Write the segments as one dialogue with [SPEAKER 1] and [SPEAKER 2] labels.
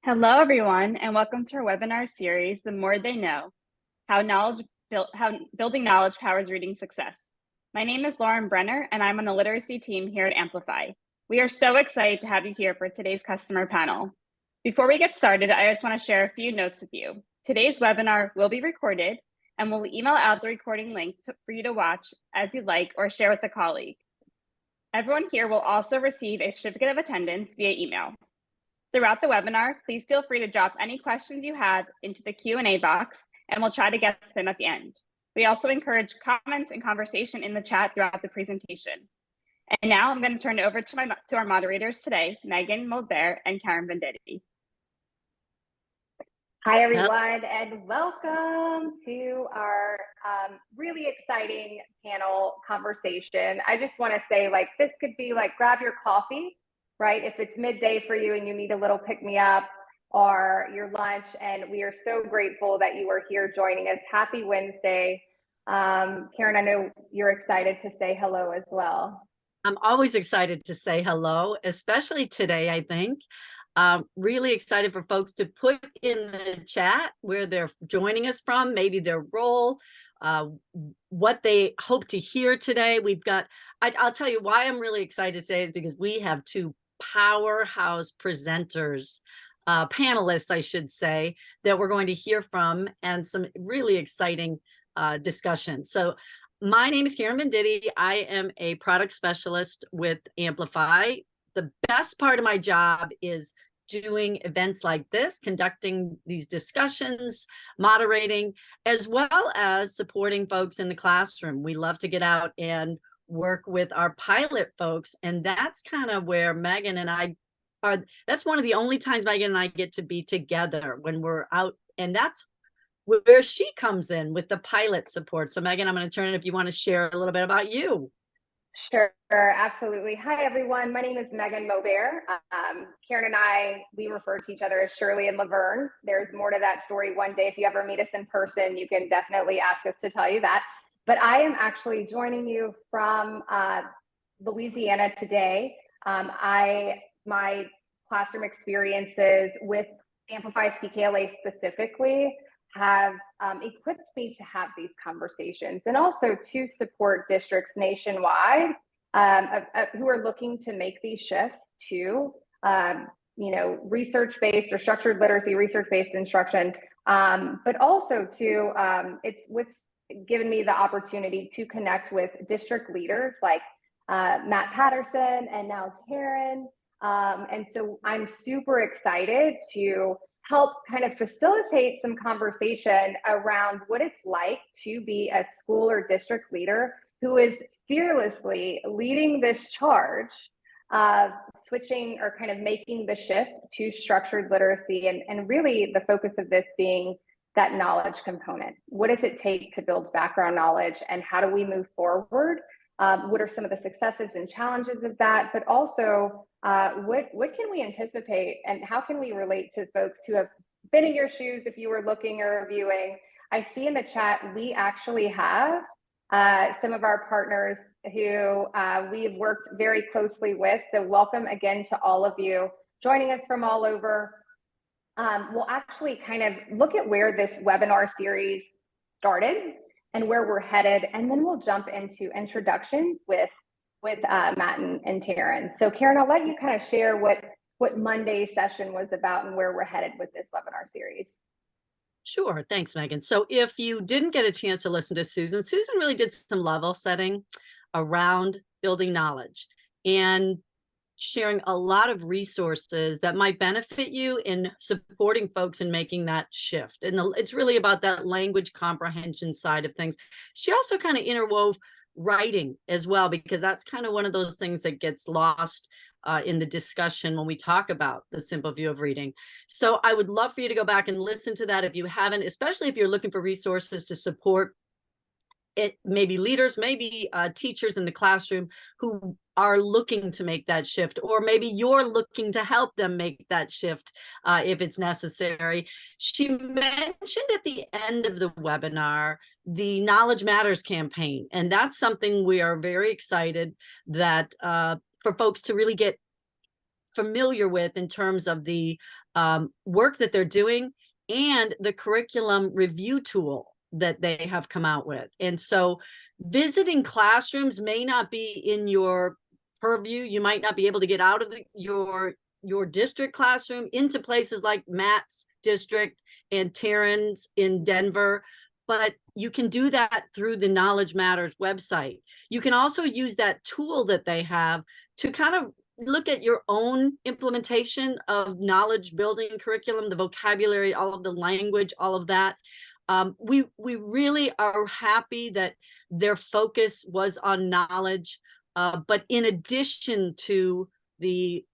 [SPEAKER 1] Hello, everyone, and welcome to our webinar series, The More They Know, how Building Knowledge Powers Reading Success. My name is Lauren Brenner, and I'm on the literacy team here at Amplify. We are so excited to have you here for today's customer panel. Before we get started, I just want to share a few notes with you. Today's webinar will be recorded, and we'll email out the recording link for you to watch as you like or share with a colleague. Everyone here will also receive a certificate of attendance via email. Throughout the webinar, please feel free to drop any questions you have into the Q&A box, and we'll try to get to them at the end. We also encourage comments and conversation in the chat throughout the presentation. And now I'm going to turn it over to our moderators today, Meagan Molbert and Taryn Venditti.
[SPEAKER 2] Hi, everyone, and welcome to our really exciting panel conversation. I just want to say, this could be grab your coffee, right? If it's midday for you and you need a little pick-me-up or your lunch, and we are so grateful that you are here joining us. Happy Wednesday. Taryn, I know you're excited to say hello as well.
[SPEAKER 3] I'm always excited to say hello, especially today, I think. Really excited for folks to put in the chat where they're joining us from, maybe their role, what they hope to hear today. I'll tell you why I'm really excited today is because we have two powerhouse presenters, panelists, I should say, that we're going to hear from, and some really exciting discussion. So my name is Taryn Venditti. I am a product specialist with Amplify. The best part of my job is doing events like this, conducting these discussions, moderating, as well as supporting folks in the classroom. We love to get out and work with our pilot folks, and that's kind of where Meagan and I are. That's one of the only times Meagan and I get to be together, when we're out, and that's where she comes in with the pilot support. So Meagan, I'm going to turn it if you want to share a little bit about you.
[SPEAKER 2] Sure, absolutely. Hi, everyone. My name is Meagan Molbert. Karen and I, we refer to each other as Shirley and Laverne. There's more to that story one day. If you ever meet us in person, you can definitely ask us to tell you that. But I am actually joining you from Louisiana today. My classroom experiences with Amplify CKLA specifically have equipped me to have these conversations, and also to support districts nationwide who are looking to make these shifts to research-based or structured literacy, research-based instruction, but also to it's what's given me the opportunity to connect with district leaders like Matt Patterson and now Taryn, and so I'm super excited to help kind of facilitate some conversation around what it's like to be a school or district leader who is fearlessly leading this charge of switching or kind of making the shift to structured literacy, and really the focus of this being that knowledge component. What does it take to build background knowledge, and how do we move forward? What are some of the successes and challenges of that? But also, what can we anticipate, and how can we relate to folks who have been in your shoes if you were looking or reviewing? I see in the chat, we actually have some of our partners who we have worked very closely with. So welcome again to all of you joining us from all over. We'll actually kind of look at where this webinar series started and where we're headed, and then we'll jump into introductions with Matt and Taryn. So Karen, I'll let you kind of share what Monday's session was about and where we're headed with this webinar series.
[SPEAKER 3] Sure, thanks, Meagan. So if you didn't get a chance to listen to Susan really did some level setting around building knowledge and sharing a lot of resources that might benefit you in supporting folks in making that shift. And it's really about that language comprehension side of things. She also kind of interwove writing as well, because that's kind of one of those things that gets lost in the discussion when we talk about the simple view of reading. So I would love for you to go back and listen to that if you haven't, especially if you're looking for resources to support it, maybe leaders, maybe teachers in the classroom who are looking to make that shift, or maybe you're looking to help them make that shift if it's necessary. She mentioned at the end of the webinar the Knowledge Matters campaign, and that's something we are very excited that for folks to really get familiar with in terms of the work that they're doing and the curriculum review tool that they have come out with. And so visiting classrooms may not be in your purview. You might not be able to get out of your district classroom into places like Matt's district and Taryn's in Denver, but you can do that through the Knowledge Matters website. You can also use that tool that they have to kind of look at your own implementation of knowledge building curriculum, the vocabulary, all of the language, all of that. We really are happy that their focus was on knowledge, but in addition to the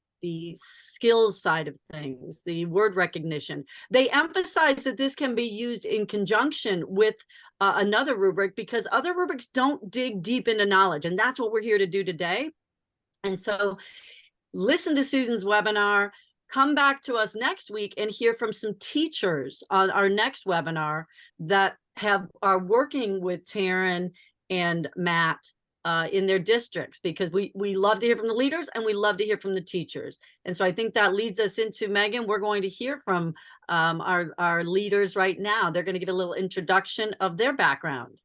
[SPEAKER 3] skills side of things, the word recognition, they emphasize that this can be used in conjunction with another rubric, because other rubrics don't dig deep into knowledge, and that's what we're here to do today. And so listen to Susan's webinar, come back to us next week and hear from some teachers on our next webinar that are working with Taryn and Matt in their districts, because we love to hear from the leaders and we love to hear from the teachers. And so I think that leads us into, Megan, we're going to hear from our leaders right now. They're going to give a little introduction of their background.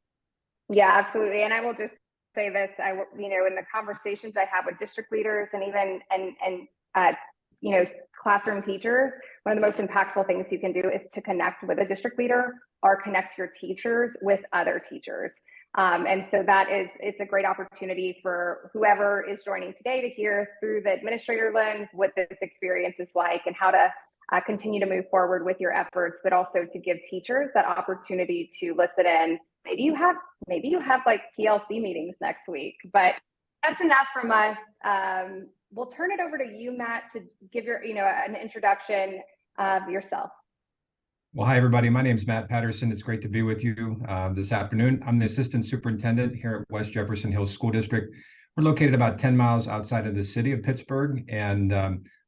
[SPEAKER 2] Yeah, absolutely. And I will just say this, in the conversations I have with district leaders and even, classroom teachers, one of the most impactful things you can do is to connect with a district leader or connect your teachers with other teachers. And so it's a great opportunity for whoever is joining today to hear through the administrator lens what this experience is like and how to continue to move forward with your efforts, but also to give teachers that opportunity to listen in. Maybe you have like TLC meetings next week, but that's enough from us. We'll turn it over to you, Matt, to give an introduction of yourself.
[SPEAKER 4] Well, hi, everybody. My name is Matt Patterson. It's great to be with you this afternoon. I'm the assistant superintendent here at West Jefferson Hills School District. We're located about 10 miles outside of the city of Pittsburgh, and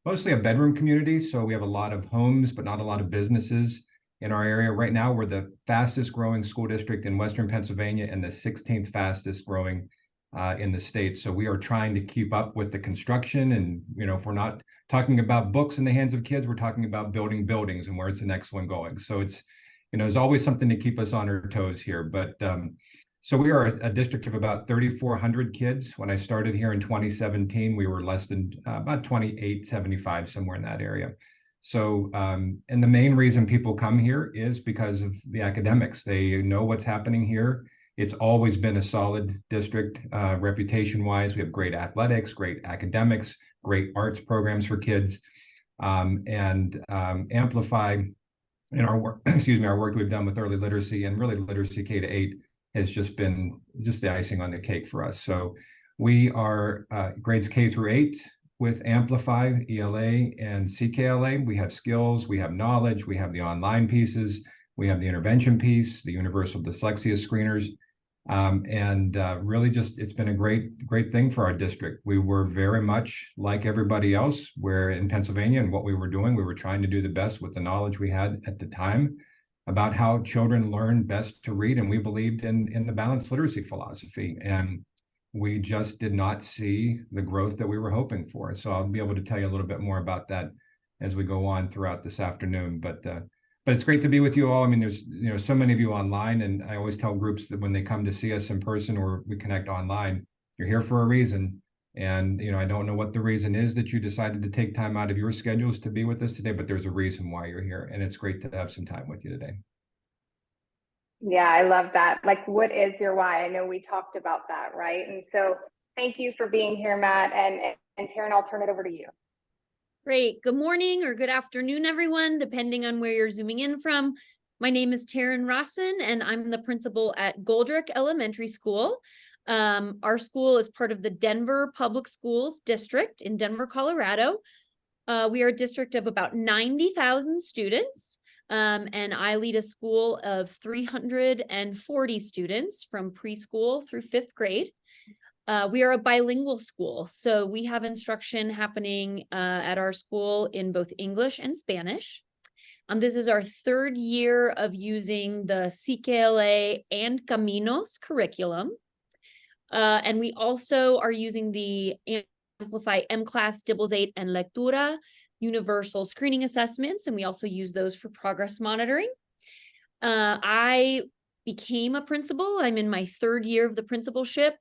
[SPEAKER 4] mostly a bedroom community. So we have a lot of homes, but not a lot of businesses in our area. Right now, we're the fastest growing school district in Western Pennsylvania and the 16th fastest growing in the state. So we are trying to keep up with the construction. And, if we're not talking about books in the hands of kids, we're talking about building buildings and where's the next one going. So it's, there's always something to keep us on our toes here. But so we are a district of about 3,400 kids. When I started here in 2017, we were less than about 2,875, somewhere in that area. So, and the main reason people come here is because of the academics. They know what's happening here. It's always been a solid district reputation-wise. We have great athletics, great academics, great arts programs for kids, and Amplify in our work, our work we've done with early literacy and really literacy K-8 has just been the icing on the cake for us. So we are grades K-8 with Amplify, ELA, and CKLA. We have skills, we have knowledge, we have the online pieces, we have the intervention piece, the universal dyslexia screeners. Really it's been a great thing for our district. We were very much like everybody else, where in Pennsylvania and what we were doing, we were trying to do the best with the knowledge we had at the time about how children learn best to read. And we believed in the balanced literacy philosophy. And we just did not see the growth that we were hoping for. So I'll be able to tell you a little bit more about that as we go on throughout this afternoon. But it's great to be with you all. I mean, there's so many of you online, and I always tell groups that when they come to see us in person or we connect online, you're here for a reason. And I don't know what the reason is that you decided to take time out of your schedules to be with us today, but there's a reason why you're here, and it's great to have some time with you today.
[SPEAKER 2] Yeah, I love that. Like, what is your why? I know we talked about that, right? And so thank you for being here, Matt, and Taryn, I'll turn it over to you.
[SPEAKER 5] Great. Good morning or good afternoon, everyone, depending on where you're zooming in from. My name is Taryn Rawson, and I'm the principal at Goldrick Elementary School. Our school is part of the Denver Public Schools District in Denver, Colorado. We are a district of about 90,000 students, and I lead a school of 340 students from preschool through 5th grade. We are a bilingual school, so we have instruction happening at our school in both English and Spanish. This is our 3rd year of using the CKLA and Caminos curriculum. And we also are using the Amplify M-Class, Dibbles 8, and Lectura, universal screening assessments, and we also use those for progress monitoring. I became a principal. I'm in my 3rd year of the principalship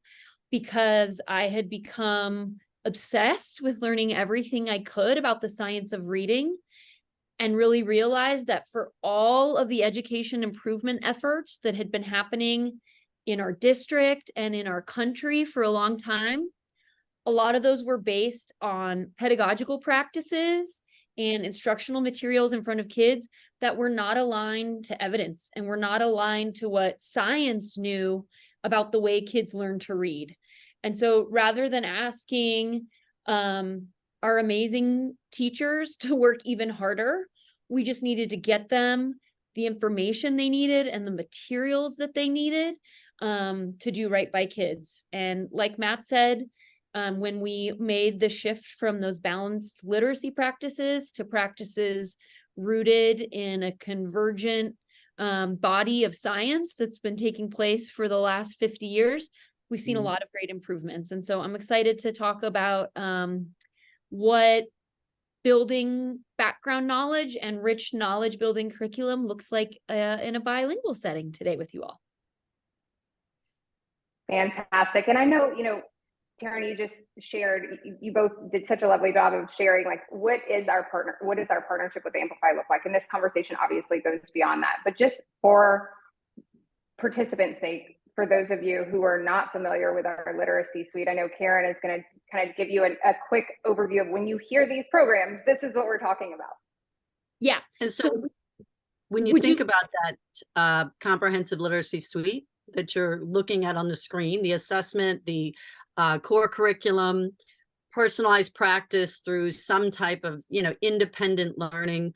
[SPEAKER 5] because I had become obsessed with learning everything I could about the science of reading, and really realized that for all of the education improvement efforts that had been happening in our district and in our country for a long time, a lot of those were based on pedagogical practices and instructional materials in front of kids that were not aligned to evidence and were not aligned to what science knew about the way kids learn to read. And so rather than asking our amazing teachers to work even harder, we just needed to get them the information they needed and the materials that they needed to do right by kids. And like Matt said, when we made the shift from those balanced literacy practices to practices rooted in a convergent body of science that's been taking place for the last 50 years, we've seen a lot of great improvements. And so I'm excited to talk about what building background knowledge and rich knowledge building curriculum looks like in a bilingual setting today with you all.
[SPEAKER 2] Fantastic. And I know, Taryn, you just shared, you both did such a lovely job of sharing, like, what is our partnership with Amplify look like? And this conversation obviously goes beyond that, but just for participants' sake, for those of you who are not familiar with our literacy suite, I know Karen is going to kind of give you a quick overview of when you hear these programs, this is what we're talking about.
[SPEAKER 5] Yeah.
[SPEAKER 3] And so when you think about that comprehensive literacy suite that you're looking at on the screen, the assessment, the core curriculum, personalized practice through some type of, independent learning,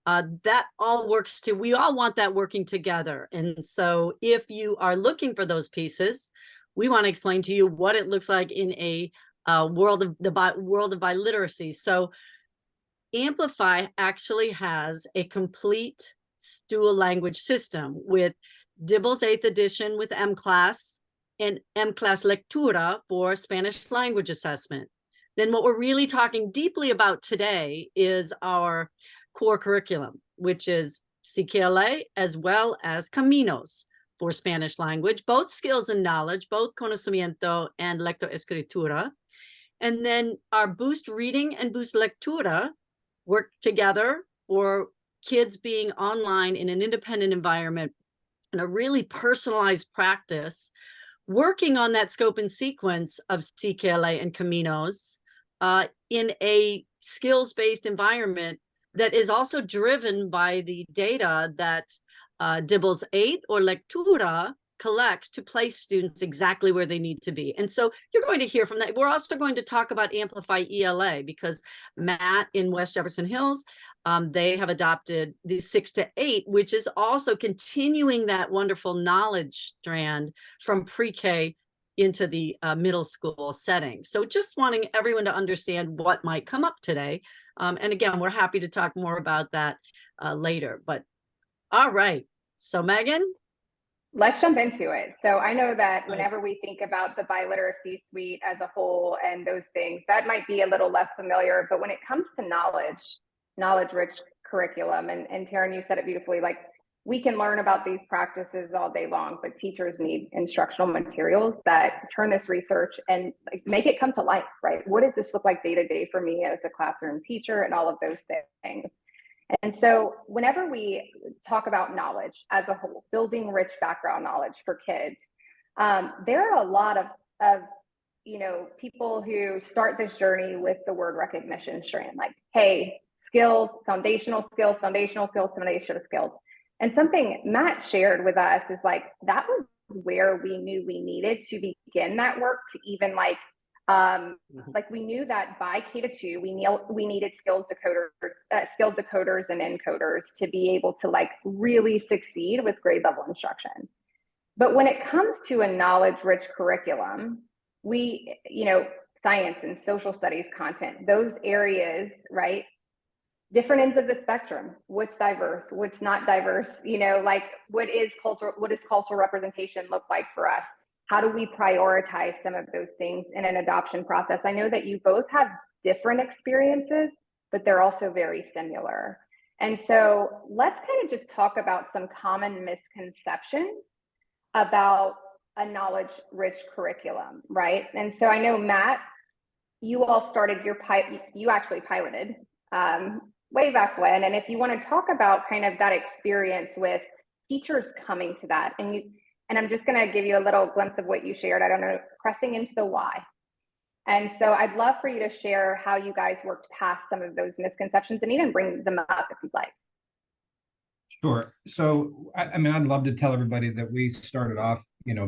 [SPEAKER 3] that all works we all want that working together. And so if you are looking for those pieces, we want to explain to you what it looks like in a world of biliteracy. So Amplify actually has a complete dual language system with Dibbles 8th edition with M-Class and M-Class Lectura for Spanish language assessment. Then what we're really talking deeply about today is our core curriculum, which is CKLA as well as Caminos for Spanish language, both skills and knowledge, both conocimiento and lectoescritura. And then our Boost Reading and Boost Lectura work together for kids being online in an independent environment and a really personalized practice, working on that scope and sequence of CKLA and Caminos in a skills-based environment that is also driven by the data that Dibbles 8 or Lectura collects to place students exactly where they need to be. And so you're going to hear from that. We're also going to talk about Amplify ELA because Matt in West Jefferson Hills, they have adopted the 6 to 8, which is also continuing that wonderful knowledge strand from pre-K into the middle school setting. So just wanting everyone to understand what might come up today. And again, we're happy to talk more about that later. But all right, so Meagan?
[SPEAKER 2] Let's jump into it. So I know that whenever we think about the biliteracy suite as a whole and those things, that might be a little less familiar, but when it comes to knowledge-rich curriculum, and Taryn, you said it beautifully, like, we can learn about these practices all day long, but teachers need instructional materials that turn this research and make it come to life, right? What does this look like day to day for me as a classroom teacher and all of those things? And so whenever we talk about knowledge as a whole, building rich background knowledge for kids, there are a lot of people who start this journey with the word recognition strand, like, hey, skills, foundational skills. And something Matt shared with us is like, that was where we knew we needed to begin that work to even we knew that by K-2, we needed skilled decoders and encoders to be able to really succeed with grade level instruction. But when it comes to a knowledge-rich curriculum, we, science and social studies content, those areas, right? Different ends of the spectrum. What's diverse? What's not diverse? What does cultural representation look like for us? how do we prioritize some of those things in an adoption process? I know that you both have different experiences, but they're also very similar. And so let's kind of just talk about some common misconceptions about a knowledge-rich curriculum, right? And so I know, Matt, you all started you actually piloted way back when. And if you want to talk about kind of that experience with teachers coming to that, and I'm just going to give you a little glimpse of what you shared. I don't know, pressing into the why. And so I'd love for you to share how you guys worked past some of those misconceptions and even bring them up if you'd like.
[SPEAKER 4] Sure. So, I mean, I'd love to tell everybody that we started off,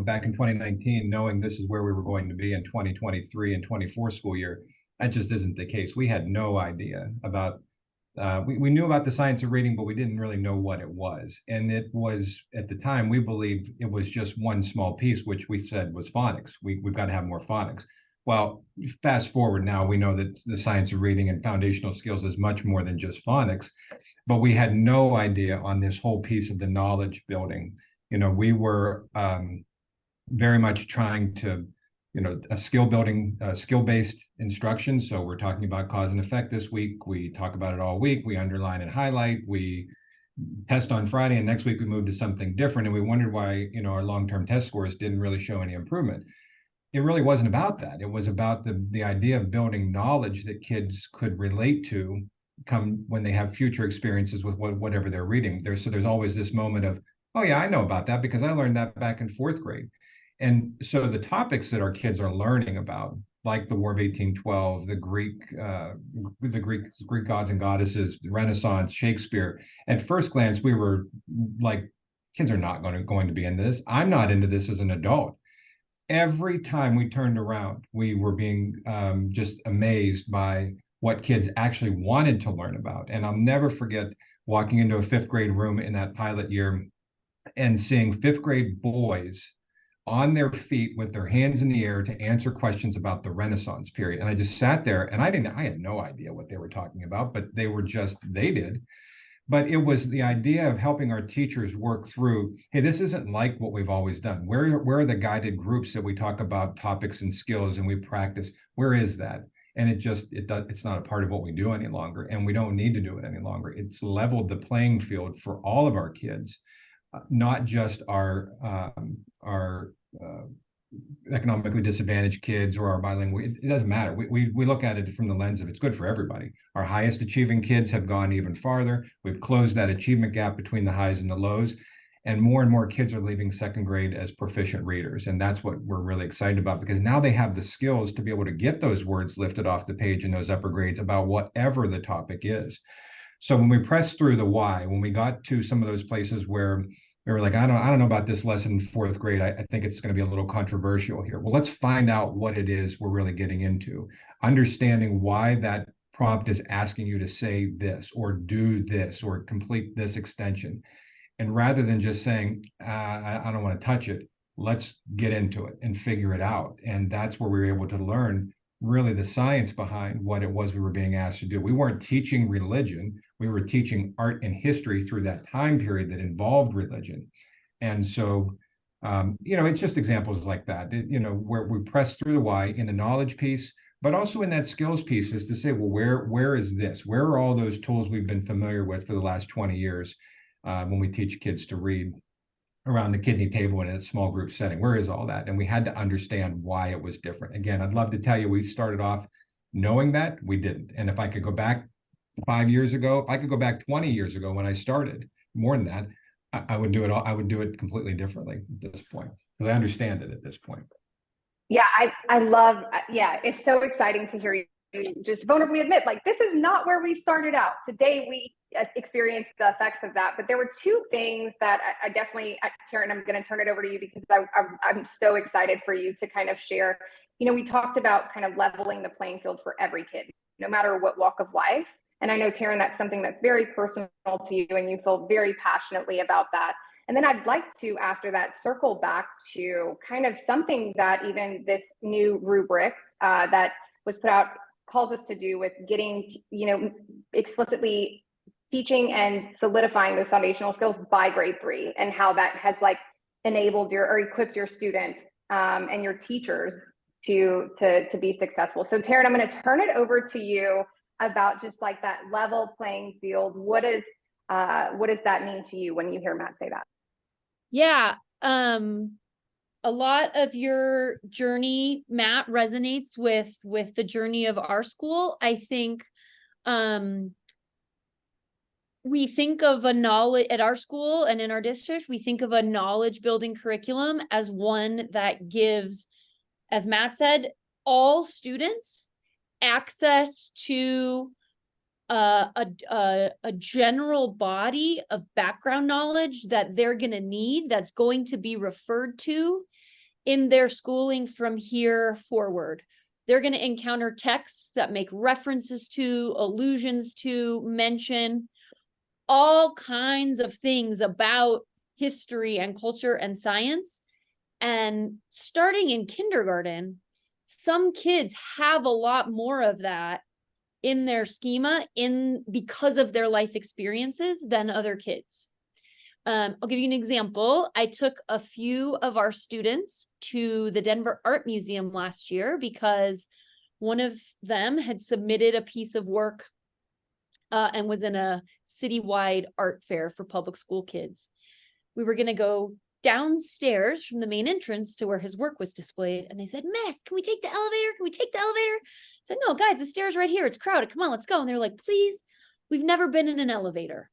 [SPEAKER 4] back in 2019, knowing this is where we were going to be in 2023 and 24 school year. That just isn't the case. We had no idea about, we knew about the science of reading, but we didn't really know what it was. And it was, at the time, we believed it was just one small piece, which we said was phonics. We've got to have more phonics. Well, fast forward now, we know that the science of reading and foundational skills is much more than just phonics, but we had no idea on this whole piece of the knowledge building. We were very much trying to, a skill-based instruction. So we're talking about cause and effect this week. We talk about it all week. We underline and highlight. We test on Friday, and next week we moved to something different. And we wondered why, our long-term test scores didn't really show any improvement. It really wasn't about that. It was about the idea of building knowledge that kids could relate to come when they have future experiences with whatever they're reading. There's always this moment of, oh yeah, I know about that because I learned that back in fourth grade. And so the topics that our kids are learning about, like the War of 1812, the Greek gods and goddesses, the Renaissance, Shakespeare, at first glance, we were like, kids are not going to be into this. I'm not into this as an adult. Every time we turned around, we were being just amazed by what kids actually wanted to learn about. And I'll never forget walking into a fifth grade room in that pilot year and seeing fifth grade boys on their feet with their hands in the air to answer questions about the Renaissance period. And I just sat there and I had no idea what they were talking about, but they did. But it was the idea of helping our teachers work through, hey, this isn't like what we've always done. Where are the guided groups that we talk about topics and skills and we practice? Where is that? And it's not a part of what we do any longer, and we don't need to do it any longer. It's leveled the playing field for all of our kids, not just our economically disadvantaged kids or our bilingual. It doesn't matter. We look at it from the lens of it's good for everybody. Our highest achieving kids have gone even farther. We've closed that achievement gap between the highs and the lows, and more kids are leaving second grade as proficient readers. And that's what we're really excited about, because now they have the skills to be able to get those words lifted off the page in those upper grades about whatever the topic is. So when we pressed through the why, when we got to some of those places where we were like, I don't know about this lesson in fourth grade. I think it's going to be a little controversial here. Well, let's find out what it is we're really getting into. Understanding why that prompt is asking you to say this or do this or complete this extension. And rather than just saying, I don't want to touch it, let's get into it and figure it out. And that's where we were able to learn really the science behind what it was we were being asked to do. We weren't teaching religion. We were teaching art and history through that time period that involved religion. And so, it's just examples like that, where we press through the why in the knowledge piece, but also in that skills piece is to say, well, where is this? Where are all those tools we've been familiar with for the last 20 years when we teach kids to read around the kidney table in a small group setting? Where is all that? And we had to understand why it was different. Again, I'd love to tell you we started off knowing that. We didn't. And if I could go back 5 years ago, if I could go back 20 years ago when I started, more than that, I would do it all. I would do it completely differently at this point, because I understand it at this point.
[SPEAKER 2] Yeah, I love, it's so exciting to hear you just vulnerably admit, like, this is not where we started out. Today, we experienced the effects of that. But there were two things that I definitely, Taryn, I'm going to turn it over to you because I'm so excited for you to kind of share. We talked about kind of leveling the playing field for every kid, no matter what walk of life. And I know, Taryn, that's something that's very personal to you, and you feel very passionately about that. And then I'd like to, after that, circle back to kind of something that even this new rubric that was put out calls us to do with getting, explicitly teaching and solidifying those foundational skills by grade 3, and how that has enabled or equipped your students and your teachers to be successful. So Taryn, I'm going to turn it over to you about just like that level playing field. What does that mean to you when you hear Matt say that?
[SPEAKER 5] Yeah, a lot of your journey, Matt, resonates with the journey of our school. I think we think of a knowledge at our school and in our district, we think of a knowledge building curriculum as one that gives, as Matt said, all students access to a general body of background knowledge that they're going to need, that's going to be referred to in their schooling from here forward. They're going to encounter texts that make references to, allusions to, mention all kinds of things about history and culture and science. And starting in kindergarten, some kids have a lot more of that in their schema because of their life experiences than other kids. I'll give you an example. I took a few of our students to the Denver Art Museum last year because one of them had submitted a piece of work and was in a citywide art fair for public school kids. We were going to go downstairs from the main entrance to where his work was displayed. And they said, "Miss, can we take the elevator? Can we take the elevator?" I said, "No, guys, the stairs right here. It's crowded. Come on, let's go." And they're like, "Please, we've never been in an elevator."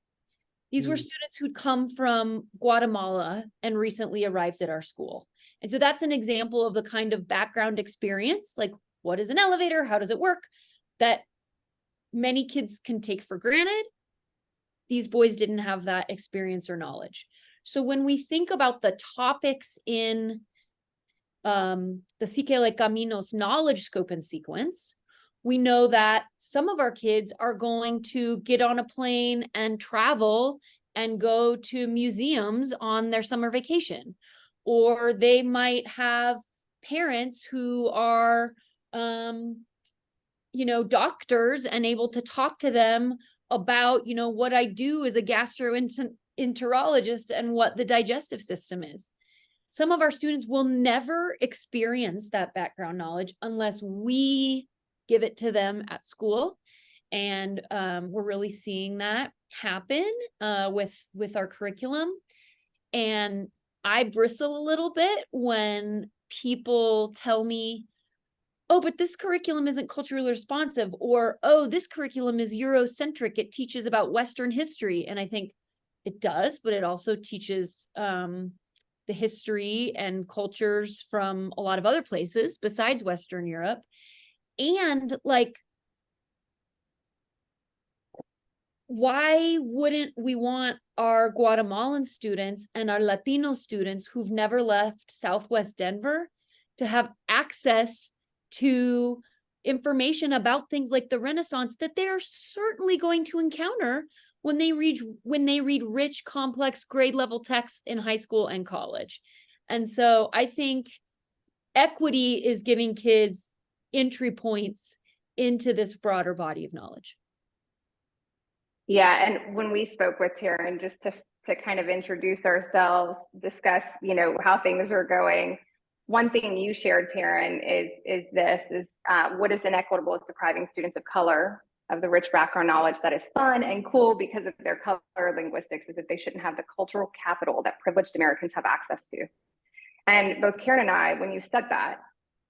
[SPEAKER 5] These were students who'd come from Guatemala and recently arrived at our school. And so that's an example of the kind of background experience, like what is an elevator? How does it work? That many kids can take for granted. These boys didn't have that experience or knowledge. So when we think about the topics in the CKLA Caminos knowledge scope and sequence, we know that some of our kids are going to get on a plane and travel and go to museums on their summer vacation. Or they might have parents who are, doctors and able to talk to them about, what I do as a gastroenterologist and what the digestive system is. Some of our students will never experience that background knowledge unless we give it to them at school. And we're really seeing that happen with our curriculum. And I bristle a little bit when people tell me, "Oh, but this curriculum isn't culturally responsive," or, "Oh, this curriculum is Eurocentric. It teaches about Western history." And I think it does, but it also teaches the history and cultures from a lot of other places besides Western Europe. And like, why wouldn't we want our Guatemalan students and our Latino students who've never left Southwest Denver to have access to information about things like the Renaissance that they are certainly going to encounter when they read rich, complex grade level texts in high school and college? And so I think equity is giving kids entry points into this broader body of knowledge.
[SPEAKER 2] Yeah, and when we spoke with Taryn, just to kind of introduce ourselves, discuss, how things are going, one thing you shared, Taryn, is what is inequitable is depriving students of color of the rich background knowledge that is fun and cool because of their color linguistics, is that they shouldn't have the cultural capital that privileged Americans have access to. And both Karen and I, when you said that,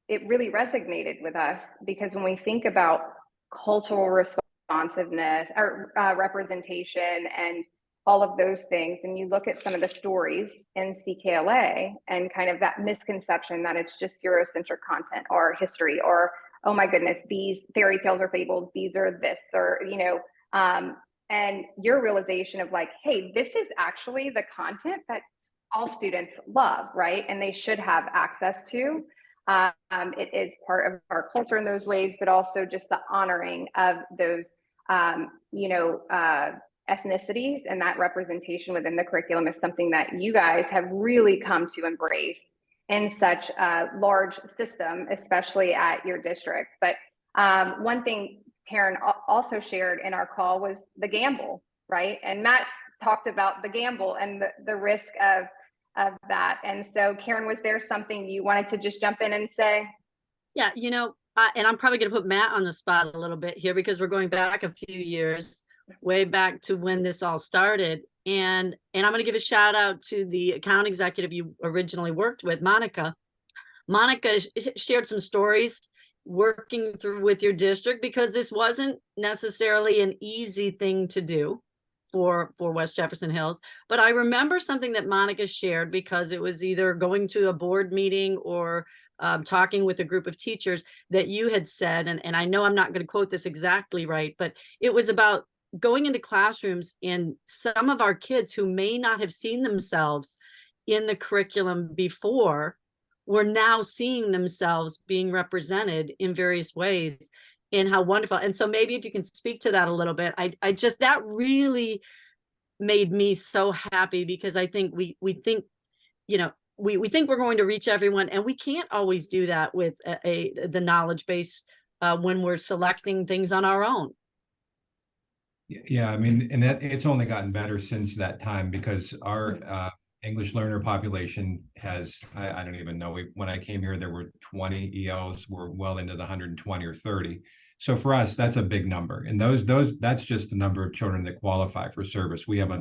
[SPEAKER 2] it really resonated with us, because when we think about cultural responsiveness or representation and all of those things, and you look at some of the stories in CKLA and kind of that misconception that it's just Eurocentric content or history, or, oh my goodness, these fairy tales or fables, these are this, or, and your realization of like, hey, this is actually the content that all students love, right? And they should have access to. It is part of our culture in those ways, but also just the honoring of those, ethnicities, and that representation within the curriculum is something that you guys have really come to embrace in such a large system, especially at your district. But one thing Taryn also shared in our call was the gamble, right? And Matt talked about the gamble and the risk of of that. And so, Karen, was there something you wanted to just jump in and say?
[SPEAKER 3] Yeah, and I'm probably going to put Matt on the spot a little bit here because we're going back a few years, way back to when this all started. And I'm going to give a shout out to the account executive you originally worked with, Monica. Monica shared some stories working through with your district because this wasn't necessarily an easy thing to do for West Jefferson Hills. But I remember something that Monica shared because it was either going to a board meeting or talking with a group of teachers that you had said, and I know I'm not going to quote this exactly right, but it was about going into classrooms and some of our kids who may not have seen themselves in the curriculum before were now seeing themselves being represented in various ways, and how wonderful. And so maybe if you can speak to that a little bit, I just, that really made me so happy because I think we think, we think we're going to reach everyone, and we can't always do that with the knowledge base when we're selecting things on our own.
[SPEAKER 4] Yeah, I mean, and that it's only gotten better since that time because our English learner population has, I don't even know, when I came here, there were 20 ELs, we're well into the 120 or 30. So for us, that's a big number. And that's just the number of children that qualify for service. We have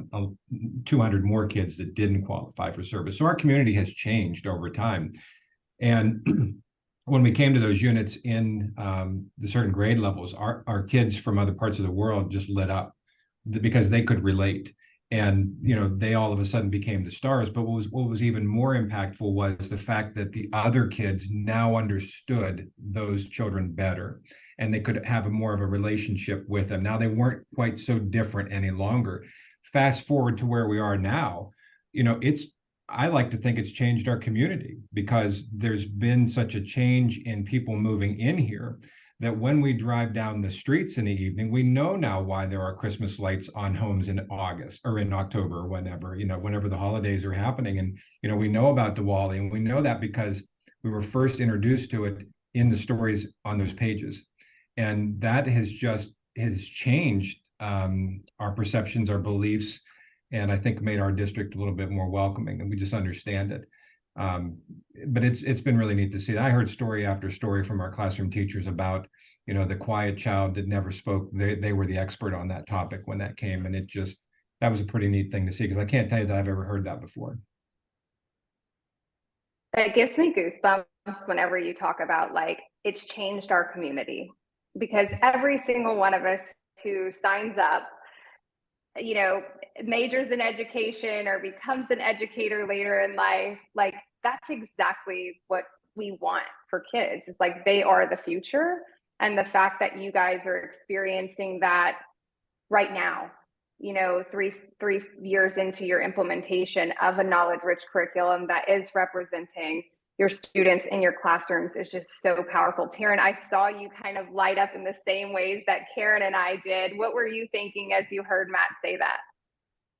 [SPEAKER 4] 200 more kids that didn't qualify for service. So our community has changed over time. And when we came to those units in the certain grade levels, our kids from other parts of the world just lit up because they could relate. And they all of a sudden became the stars. But what was even more impactful was the fact that the other kids now understood those children better, and they could have more of a relationship with them. Now they weren't quite so different any longer. Fast forward to where we are now, I like to think it's changed our community because there's been such a change in people moving in here that when we drive down the streets in the evening, we know now why there are Christmas lights on homes in August or in October or whenever the holidays are happening. And, we know about Diwali, and we know that because we were first introduced to it in the stories on those pages. And that has changed our perceptions, our beliefs, and I think made our district a little bit more welcoming, and we just understand it. But it's been really neat to see. I heard story after story from our classroom teachers about, the quiet child that never spoke. They were the expert on that topic when that came, and that was a pretty neat thing to see because I can't tell you that I've ever heard that before.
[SPEAKER 2] It gives me goosebumps whenever you talk about it's changed our community, because every single one of us who signs up, majors in education or becomes an educator later in life, that's exactly what we want for kids. It's they are the future. And the fact that you guys are experiencing that right now, 3 years into your implementation of a knowledge-rich curriculum that is representing your students in your classrooms is just so powerful. Taryn, I saw you kind of light up in the same ways that Karen and I did. What were you thinking as you heard Matt say that?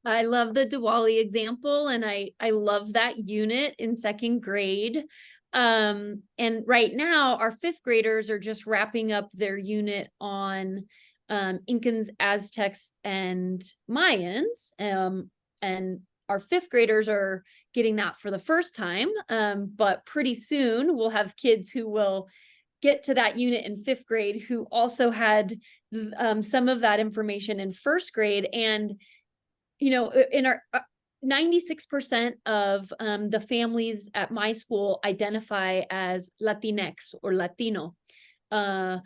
[SPEAKER 5] I love the Diwali example, and I love that unit in second grade. And right now, our fifth graders are just wrapping up their unit on Incans, Aztecs, and Mayans. And our fifth graders are getting that for the first time. But pretty soon we'll have kids who will get to that unit in fifth grade who also had some of that information in first grade. And, in our 96% of the families at my school identify as Latinx or Latino. And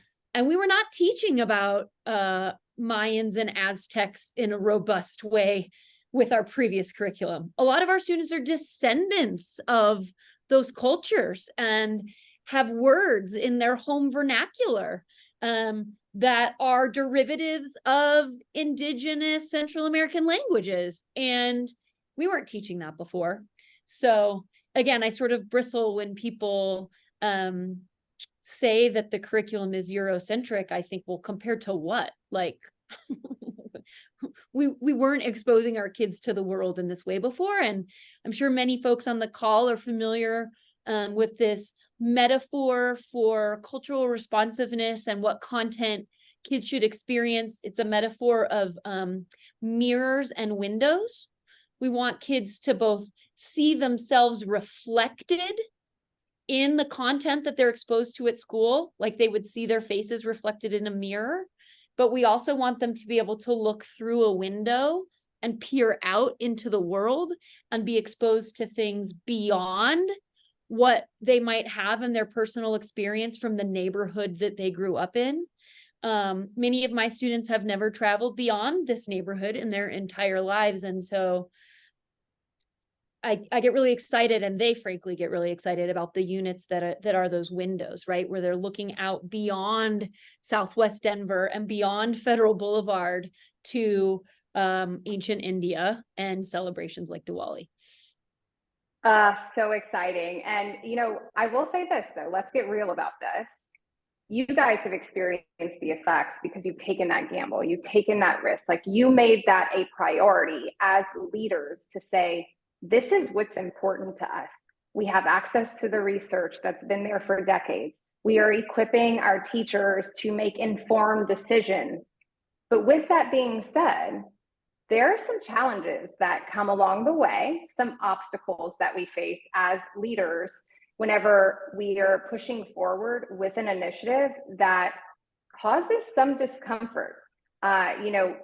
[SPEAKER 5] we were not teaching about Mayans and Aztecs in a robust way with our previous curriculum. A lot of our students are descendants of those cultures and have words in their home vernacular that are derivatives of indigenous Central American languages. And we weren't teaching that before. So again, I sort of bristle when people say that the curriculum is Eurocentric. I think, well, compared to what? We weren't exposing our kids to the world in this way before. And I'm sure many folks on the call are familiar with this metaphor for cultural responsiveness and what content kids should experience. It's a metaphor of mirrors and windows. We want kids to both see themselves reflected in the content that they're exposed to at school, like they would see their faces reflected in a mirror. But we also want them to be able to look through a window and peer out into the world and be exposed to things beyond what they might have in their personal experience from the neighborhood that they grew up in. Many of my students have never traveled beyond this neighborhood in their entire lives. And so I get really excited, and they frankly get really excited about the units that are those windows, right? Where they're looking out beyond Southwest Denver and beyond Federal Boulevard to ancient India and celebrations like Diwali.
[SPEAKER 2] So exciting. And, I will say this though, let's get real about this. You guys have experienced the effects because you've taken that gamble, you've taken that risk. Like, you made that a priority as leaders to say, this is what's important to us. We have access to the research that's been there for decades. We are equipping our teachers to make informed decisions. But with that being said, there are some challenges that come along the way, some obstacles that we face as leaders whenever we are pushing forward with an initiative that causes some discomfort.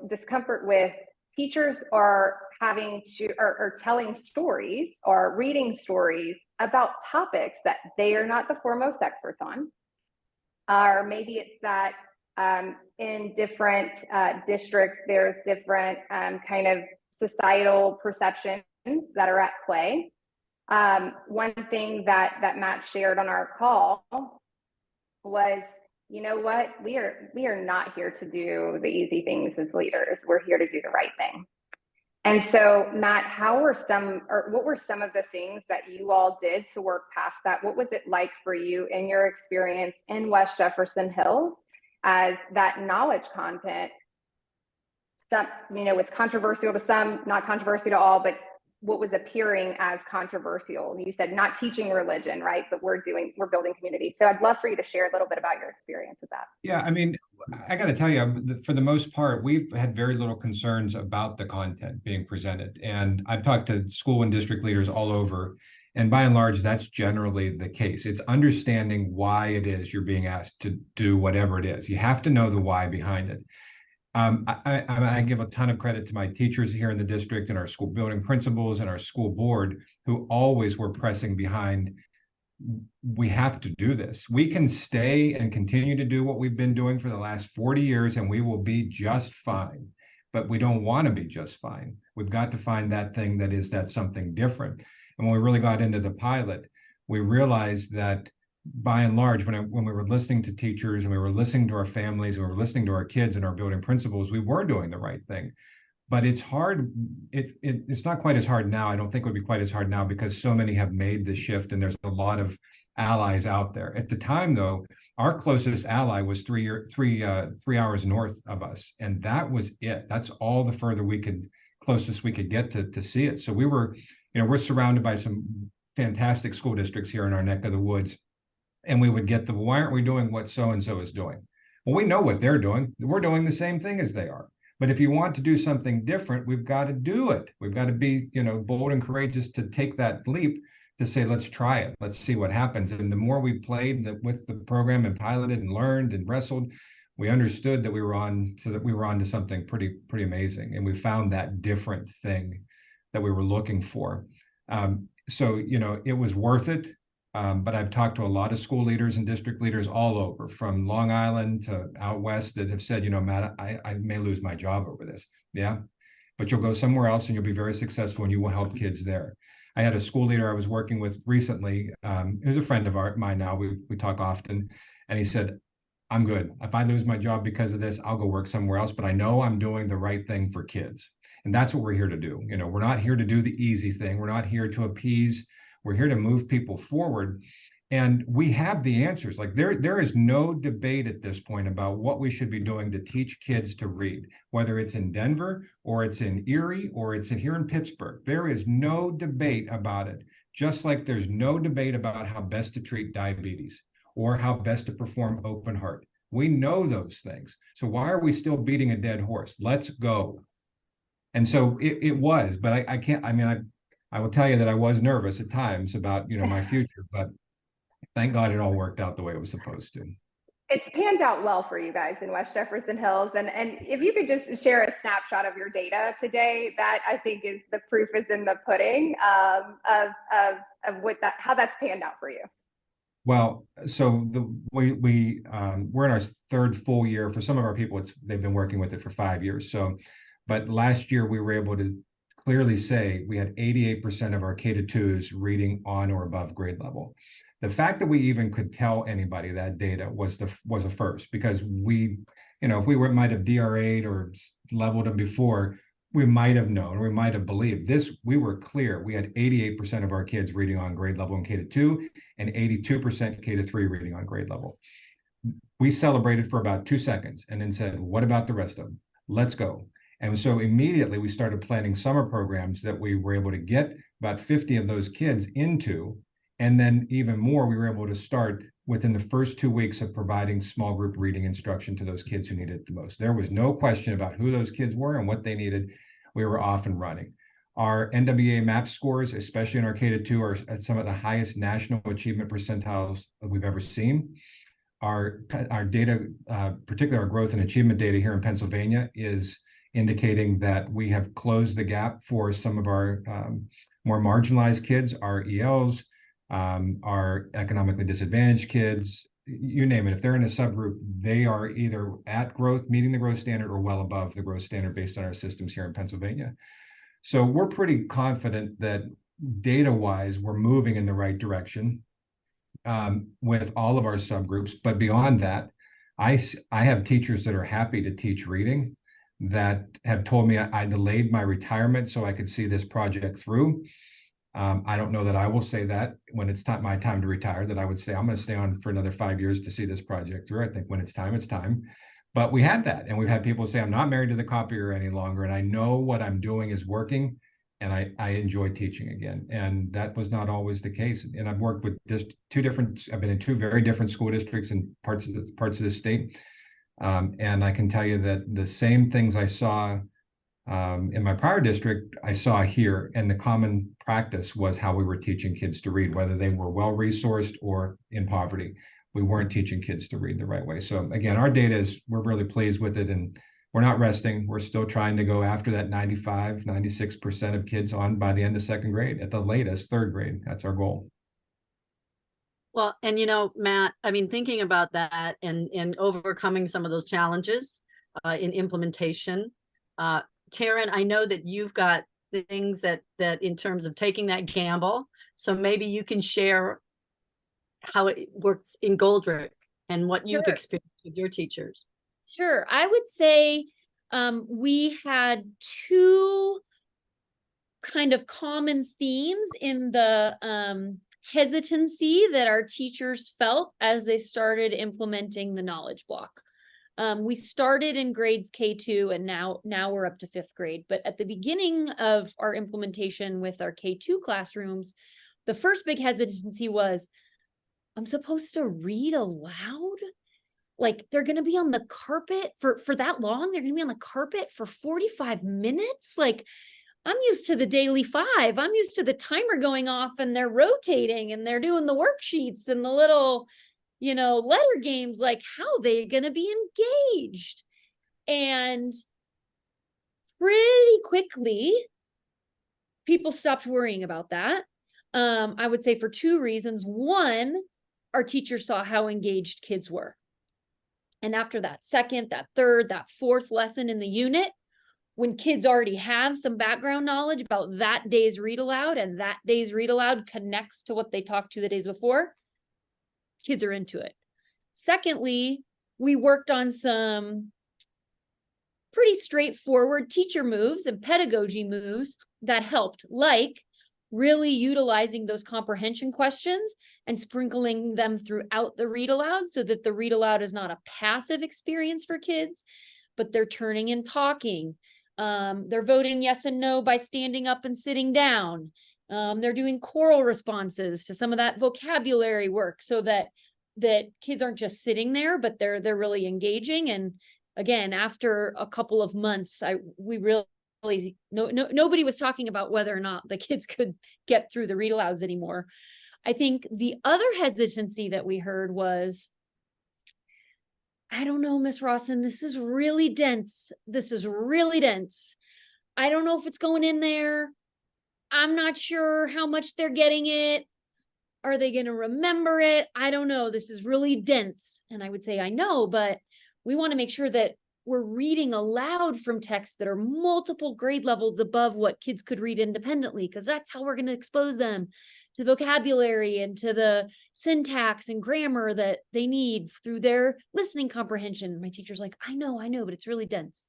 [SPEAKER 2] Discomfort with teachers are having to, or telling stories or reading stories about topics that they are not the foremost experts on. Or maybe it's that in different districts, there's different kind of societal perceptions that are at play. One thing that Matt shared on our call was, you know what, we are not here to do the easy things as leaders. We're here to do the right thing. And so, Matt, what were some of the things that you all did to work past that? What was it like for you in your experience in West Jefferson Hills as that knowledge content, it's controversial to some, not controversial to all, but what was appearing as controversial? You said not teaching religion, right? But we're building community. So I'd love for you to share a little bit about your experience with that.
[SPEAKER 4] Yeah, I mean, I got to tell you, for the most part, we've had very little concerns about the content being presented. And I've talked to school and district leaders all over, and by and large, that's generally the case. It's understanding why it is you're being asked to do whatever it is. You have to know the why behind it. I give a ton of credit to my teachers here in the district and our school building principals and our school board, who always were pressing behind, we have to do this. We can stay and continue to do what we've been doing for the last 40 years and we will be just fine. But we don't want to be just fine. We've got to find that thing that is that something different. And when we really got into the pilot, we realized that by and large, when we were listening to teachers and we were listening to our families and we were listening to our kids and our building principals, we were doing the right thing. But it's hard. It's not quite as hard now. I don't think it would be quite as hard now because so many have made the shift and there's a lot of allies out there. At the time, though, our closest ally was three hours north of us, and that was it. That's all the closest we could get to see it. So we were, we're surrounded by some fantastic school districts here in our neck of the woods. And we would get why aren't we doing what so-and-so is doing? Well, we know what they're doing. We're doing the same thing as they are. But if you want to do something different, we've got to do it. We've got to be, bold and courageous to take that leap to say, let's try it. Let's see what happens. And the more we played with the program and piloted and learned and wrestled, we understood that we were on to something pretty amazing. And we found that different thing that we were looking for. So, it was worth it. But I've talked to a lot of school leaders and district leaders all over, from Long Island to out west, that have said, Matt, I may lose my job over this. Yeah, but you'll go somewhere else and you'll be very successful and you will help kids there. I had a school leader I was working with recently, who's a friend of mine now. We talk often, and he said, I'm good. If I lose my job because of this, I'll go work somewhere else, but I know I'm doing the right thing for kids. And that's what we're here to do. We're not here to do the easy thing. We're not here to appease. We're here to move people forward, and we have the answers. Like there is no debate at this point about what we should be doing to teach kids to read, whether it's in Denver or it's in Erie or it's here in Pittsburgh. There is no debate about it, just like there's no debate about how best to treat diabetes or how best to perform open heart. We know those things. So why are we still beating a dead horse? Let's go. And so it was, but I can't, I mean, I will tell you that I was nervous at times about, my future, but thank God it all worked out the way it was supposed to.
[SPEAKER 2] It's panned out well for you guys in West Jefferson Hills. And if you could just share a snapshot of your data today, that I think is the proof is in the pudding of how that's panned out for you.
[SPEAKER 4] Well, so we're in our third full year. For some of our people, they've been working with it for 5 years. So, but last year we were able to clearly say we had 88% of our K-2s reading on or above grade level. The fact that we even could tell anybody that data was a first, because we, if we might have DRA'd or leveled them before, we might have known, we might have believed this. We were clear. We had 88% of our kids reading on grade level in K-2 and 82% K-3 reading on grade level. We celebrated for about 2 seconds and then said, what about the rest of them? Let's go. And so immediately we started planning summer programs that we were able to get about 50 of those kids into. And then even more, we were able to start within the first 2 weeks of providing small group reading instruction to those kids who needed it the most. There was no question about who those kids were and what they needed. We were off and running. Our NWEA MAP scores, especially in our K-2, are at some of the highest national achievement percentiles that we've ever seen. Our data, particularly our growth and achievement data here in Pennsylvania, is indicating that we have closed the gap for some of our more marginalized kids, our ELs, our economically disadvantaged kids, you name it. If they're in a subgroup, they are either at growth, meeting the growth standard, or well above the growth standard based on our systems here in Pennsylvania. So we're pretty confident that data-wise, we're moving in the right direction with all of our subgroups. But beyond that, I have teachers that are happy to teach reading that have told me I delayed my retirement so I could see this project through. I don't know that I will say that when it's my time to retire, that I would say I'm going to stay on for another 5 years to see this project through. I think when it's time, it's time. But we had that, and we've had people say, I'm not married to the copier any longer, and I know what I'm doing is working, and I enjoy teaching again. And that was not always the case. And I've worked with I've been in 2 very different school districts in parts of the state. And I can tell you that the same things I saw in my prior district, I saw here, and the common practice was how we were teaching kids to read, whether they were well-resourced or in poverty. We weren't teaching kids to read the right way. So again, our data we're really pleased with it, and we're not resting. We're still trying to go after that 95, 96% of kids on by the end of 2nd grade, at the latest 3rd grade. That's our goal.
[SPEAKER 3] Well, and Matt, I mean, thinking about that and overcoming some of those challenges in implementation, Taryn, I know that you've got things that in terms of taking that gamble, so maybe you can share how it works in Goldrick and what you've experienced with your teachers.
[SPEAKER 5] Sure. I would say we had 2 kind of common themes in the hesitancy that our teachers felt as they started implementing the knowledge block. We started in grades K-2 and now we're up to 5th grade. But at the beginning of our implementation with our K-2 classrooms, the first big hesitancy was, I'm supposed to read aloud? Like, they're going to be on the carpet for that long? They're going to be on the carpet for 45 minutes? Like, I'm used to the daily 5. I'm used to the timer going off and they're rotating and they're doing the worksheets and the little letter games. Like, how are they going to be engaged? And pretty quickly, people stopped worrying about that. I would say for 2 reasons. One, our teachers saw how engaged kids were. And after that 2nd, that 3rd, that 4th lesson in the unit, when kids already have some background knowledge about that day's read aloud, and that day's read aloud connects to what they talked to the days before, kids are into it. Secondly, we worked on some pretty straightforward teacher moves and pedagogy moves that helped, like really utilizing those comprehension questions and sprinkling them throughout the read aloud so that the read aloud is not a passive experience for kids, but they're turning and talking. They're voting yes and no by standing up and sitting down. They're doing choral responses to some of that vocabulary work so that kids aren't just sitting there, but they're really engaging. And again, after a couple of months, we nobody was talking about whether or not the kids could get through the read alouds anymore. I think the other hesitancy that we heard was, I don't know, Miss Rawson, this is really dense. This is really dense. I don't know if it's going in there. I'm not sure how much they're getting it. Are they going to remember it? I don't know. This is really dense. And I would say, I know, but we want to make sure that we're reading aloud from texts that are multiple grade levels above what kids could read independently, because that's how we're going to expose them to vocabulary and to the syntax and grammar that they need through their listening comprehension. My teacher's like, I know, but it's really dense.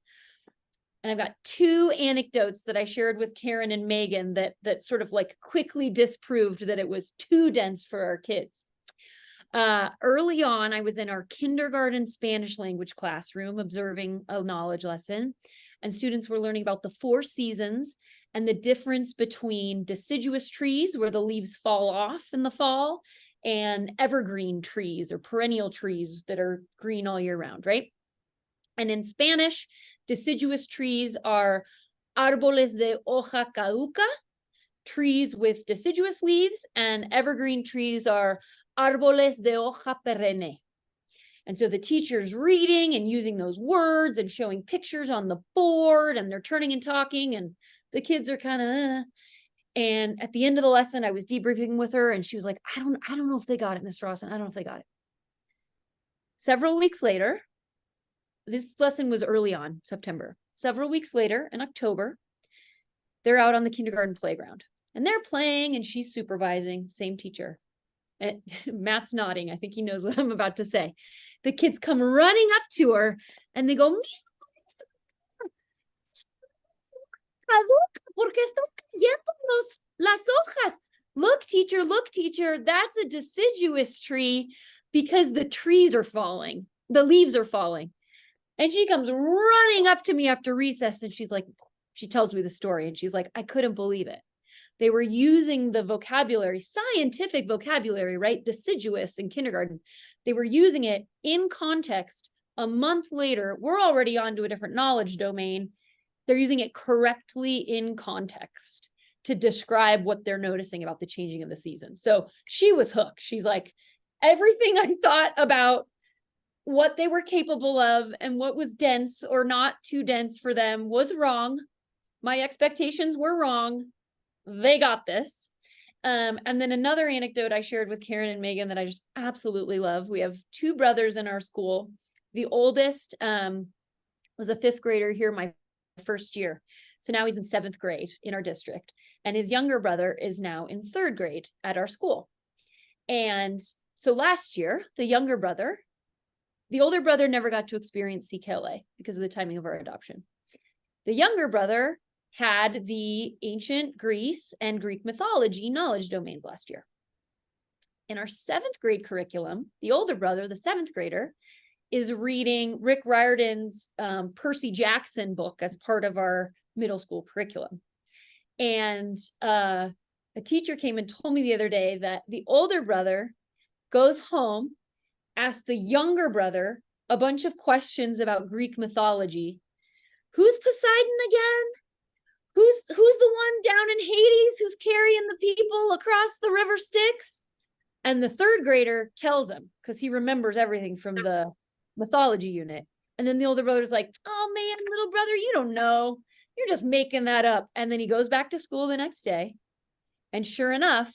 [SPEAKER 5] And I've got two anecdotes that I shared with Karen and Megan that sort of like quickly disproved that it was too dense for our kids. Early on, I was in our kindergarten Spanish language classroom observing a knowledge lesson, and students were learning about the 4 seasons and the difference between deciduous trees, where the leaves fall off in the fall, and evergreen trees or perennial trees that are green all year round, right? And in Spanish, deciduous trees are árboles de hoja caduca, trees with deciduous leaves, and evergreen trees are árboles de hoja perenne. And so the teacher's reading and using those words and showing pictures on the board, and they're turning and talking, and the kids are kind of, and at the end of the lesson, I was debriefing with her, and she was like, I don't know if they got it, Miss Rawson. I don't know if they got it. Several weeks later, this lesson was early on, September. Several weeks later, in October, they're out on the kindergarten playground, and they're playing, and she's supervising, same teacher. And Matt's nodding. I think he knows what I'm about to say. The kids come running up to her, and they go, look, teacher, that's a deciduous tree because the trees are falling. The leaves are falling. And she comes running up to me after recess, and she's like, she tells me the story, and she's like, I couldn't believe it. They were using the vocabulary, scientific vocabulary, right? Deciduous in kindergarten. They were using it in context. A month later, we're already on to a different knowledge domain. They're using it correctly in context to describe what they're noticing about the changing of the season. So she was hooked. She's like, everything I thought about what they were capable of and what was dense or not too dense for them was wrong. My expectations were wrong. They got this. And then another anecdote I shared with Karen and Megan that I just absolutely love. We have 2 brothers in our school. The oldest was a 5th grader here my first year. So now he's in 7th grade in our district. And his younger brother is now in 3rd grade at our school. And so last year, the older brother never got to experience CKLA because of the timing of our adoption. The younger brother had the ancient Greece and Greek mythology knowledge domains last year. In our 7th grade curriculum, the older brother, the 7th grader, is reading Rick Riordan's Percy Jackson book as part of our middle school curriculum. And a teacher came and told me the other day that the older brother goes home, asks the younger brother a bunch of questions about Greek mythology. Who's Poseidon again? Who's the one down in Hades who's carrying the people across the river Styx? And the 3rd grader tells him because he remembers everything from the mythology unit. And then the older brother's like, oh man, little brother, you don't know. You're just making that up. And then he goes back to school the next day. And sure enough,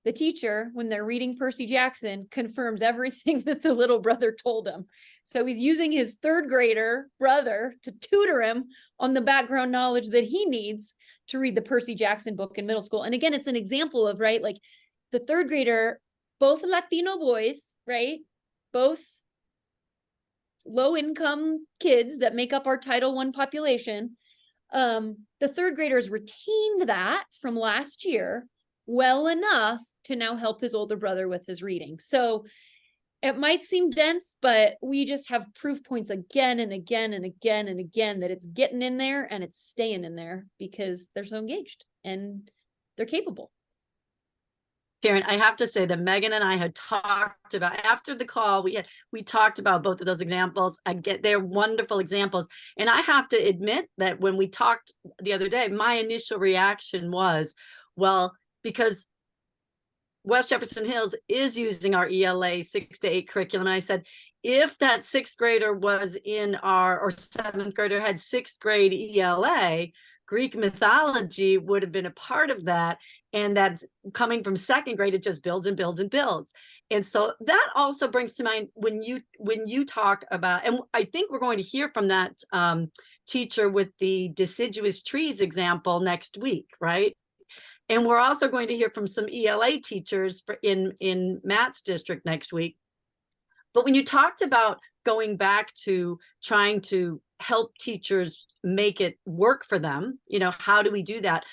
[SPEAKER 5] the teacher, when they're reading Percy Jackson, confirms everything that the little brother told him. So he's using his 3rd grader brother to tutor him on the background knowledge that he needs to read the Percy Jackson book in middle school. And again, it's an example of, right, like the 3rd grader, both Latino boys, right, both low-income kids that make up our Title I population. The 3rd graders retained that from last year well enough to now help his older brother with his reading. So it might seem dense, but we just have proof points again and again and again and again that it's getting in there and it's staying in there because they're so engaged and they're capable.
[SPEAKER 3] Taryn, I have to say that Megan and I had talked about, after the call, we talked about both of those examples. They're wonderful examples. And I have to admit that when we talked the other day, my initial reaction was, well, because West Jefferson Hills is using our ELA 6 to 8 curriculum. And I said, if that 6th grader was in or 7th grader had 6th grade ELA, Greek mythology would have been a part of that. And that's coming from 2nd grade, it just builds and builds and builds. And so that also brings to mind when you talk about, and I think we're going to hear from that teacher with the deciduous trees example next week, right? And we're also going to hear from some ELA teachers in Matt's district next week. But when you talked about going back to trying to help teachers make it work for them, how do we do that?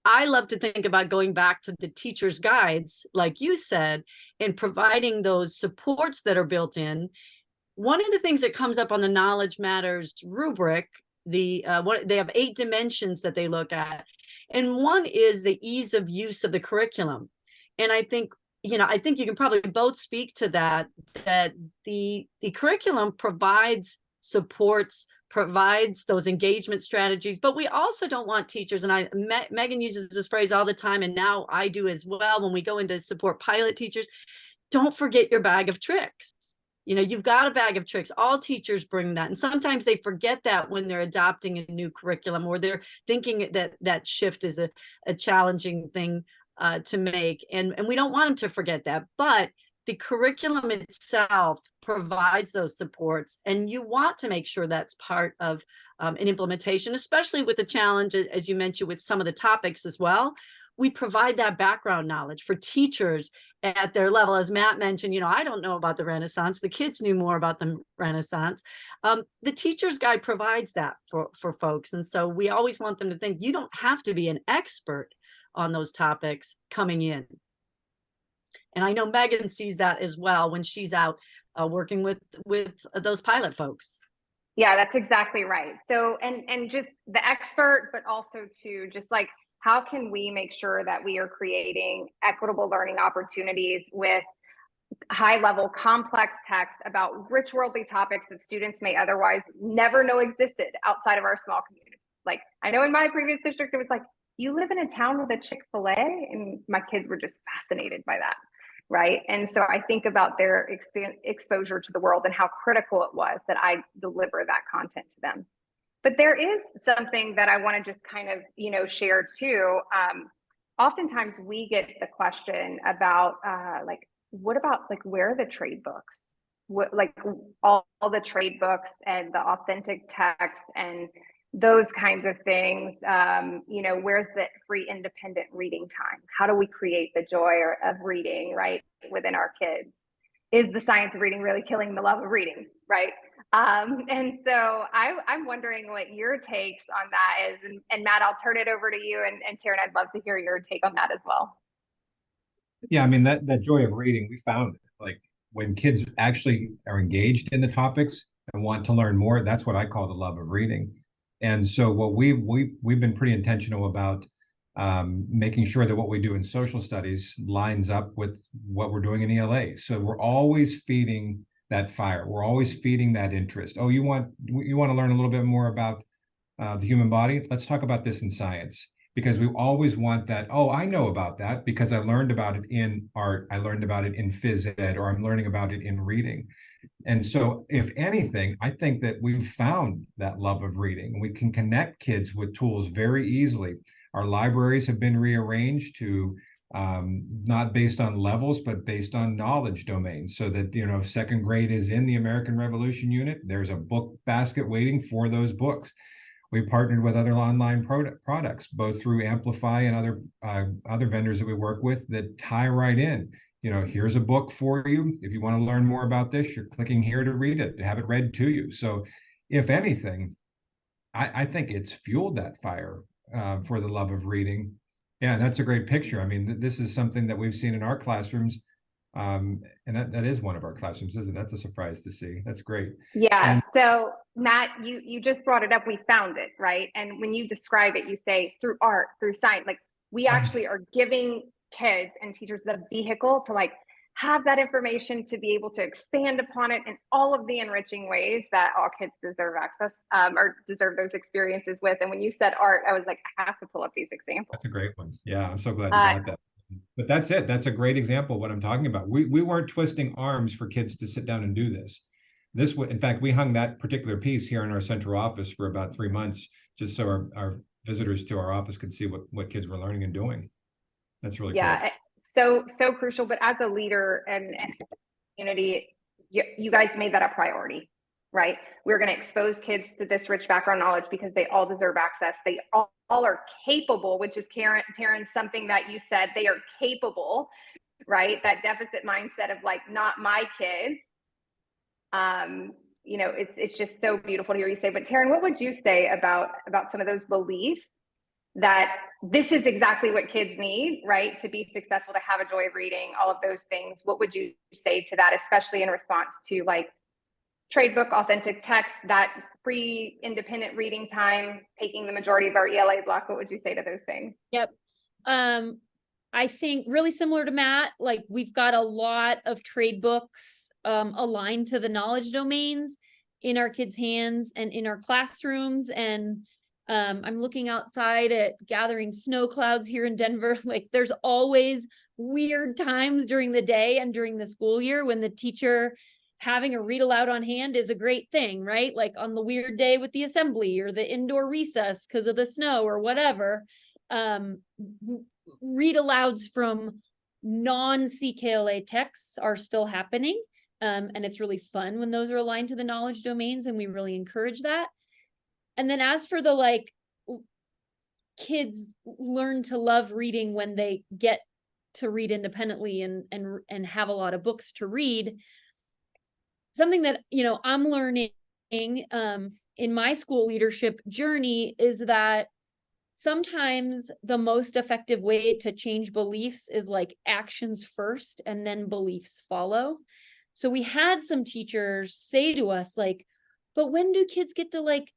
[SPEAKER 3] I love to think about going back to the teacher's guides, like you said, and providing those supports that are built in. One of the things that comes up on the Knowledge Matters rubric, they have 8 dimensions that they look at. And one is the ease of use of the curriculum. And I think you can probably both speak to that the curriculum provides supports, provides those engagement strategies, but we also don't want teachers, and Megan uses this phrase all the time, and now I do as well when we go into support pilot teachers, don't forget your bag of tricks. You've got a bag of tricks. All teachers bring that. And sometimes they forget that when they're adopting a new curriculum, or they're thinking that shift is a challenging thing to make. And we don't want them to forget that. But the curriculum itself provides those supports. And you want to make sure that's part of an implementation, especially with the challenge, as you mentioned, with some of the topics as well. We provide that background knowledge for teachers at their level. As Matt mentioned, I don't know about the Renaissance. The kids knew more about the Renaissance. The teacher's guide provides that for folks. And so we always want them to think you don't have to be an expert on those topics coming in. And I know Megan sees that as well when she's out working with those pilot folks.
[SPEAKER 2] Yeah, that's exactly right. So, and just the expert, but also to just like, how can we make sure that we are creating equitable learning opportunities with high-level complex text about rich worldly topics that students may otherwise never know existed outside of our small community? Like, I know in my previous district, it was like, you live in a town with a Chick-fil-A? And my kids were just fascinated by that, right? And so I think about their exposure to the world and how critical it was that I deliver that content to them. But there is something that I want to just kind of, share too. Oftentimes we get the question about what about where are the trade books? What, all the trade books and the authentic text and those kinds of things. Where's the free independent reading time? How do we create the joy of reading, right, within our kids? Is the science of reading really killing the love of reading, right? And so I'm wondering what your takes on that is. And Matt, I'll turn it over to you. And Taryn, I'd love to hear your take on that as well.
[SPEAKER 4] Yeah, I mean, that joy of reading, we found like when kids actually are engaged in the topics and want to learn more, that's what I call the love of reading. And so what we've been pretty intentional about making sure that what we do in social studies lines up with what we're doing in ELA. So we're always feeding that fire. We're always feeding that interest. Oh, you want to learn a little bit more about the human body? Let's talk about this in science, because we always want that. Oh, I know about that because I learned about it in art. I learned about it in phys ed, or I'm learning about it in reading. And so if anything, I think that we've found that love of reading. We can connect kids with tools very easily. Our libraries have been rearranged to not based on levels, but based on knowledge domains, so that, if 2nd grade is in the American Revolution unit, there's a book basket waiting for those books. We've partnered with other online products, both through Amplify and other vendors that we work with, that tie right in. Here's a book for you. If you want to learn more about this, you're clicking here to read it, to have it read to you. So if anything, I think it's fueled that fire for the love of reading. Yeah, that's a great picture. I mean, this is something that we've seen in our classrooms. And that is one of our classrooms, isn't it? That's a surprise to see. That's great.
[SPEAKER 2] Yeah. So Matt, you just brought it up. We found it, right? And when you describe it, you say through art, through science, like we actually are giving kids and teachers the vehicle to like have that information to be able to expand upon it in all of the enriching ways that all kids deserve access or deserve those experiences with. And when you said art, I was like, I have to pull up these examples.
[SPEAKER 4] That's a great one. Yeah, I'm so glad you got that. But that's it. That's a great example of what I'm talking about. We weren't twisting arms for kids to sit down and do this. In fact, we hung that particular piece here in our central office for about 3 months, just so our visitors to our office could see what kids were learning and doing. That's really cool.
[SPEAKER 2] So crucial. But as a leader and community, you guys made that a priority, right? We're going to expose kids to this rich background knowledge because they all deserve access. They all are capable, which is Taryn, something that you said, they are capable, right? That deficit mindset of like, not my kids. You know, it's just so beautiful to hear you say. But Taryn, what would you say about some of those beliefs that this is exactly what kids need, right? To be successful, to have a joy of reading, all of those things. What would you say to that, especially in response to like trade book, authentic text, that free independent reading time, taking the majority of our ELA block? What would you say to those things?
[SPEAKER 5] Yep. I think really similar to Matt, like we've got a lot of trade books aligned to the knowledge domains in our kids' hands and in our classrooms. And I'm looking outside at gathering snow clouds here in Denver. Like there's always weird times during the day and during the school year when the teacher having a read aloud on hand is a great thing, right? Like on the weird day with the assembly or the indoor recess because of the snow or whatever. Read alouds from non-CKLA texts are still happening. And it's really fun when those are aligned to the knowledge domains, and we really encourage that. And then as for the like, kids learn to love reading when they get to read independently and have a lot of books to read. Something that, you know, I'm learning in my school leadership journey is that sometimes the most effective way to change beliefs is like actions first and then beliefs follow. So we had some teachers say to us like, but when do kids get to like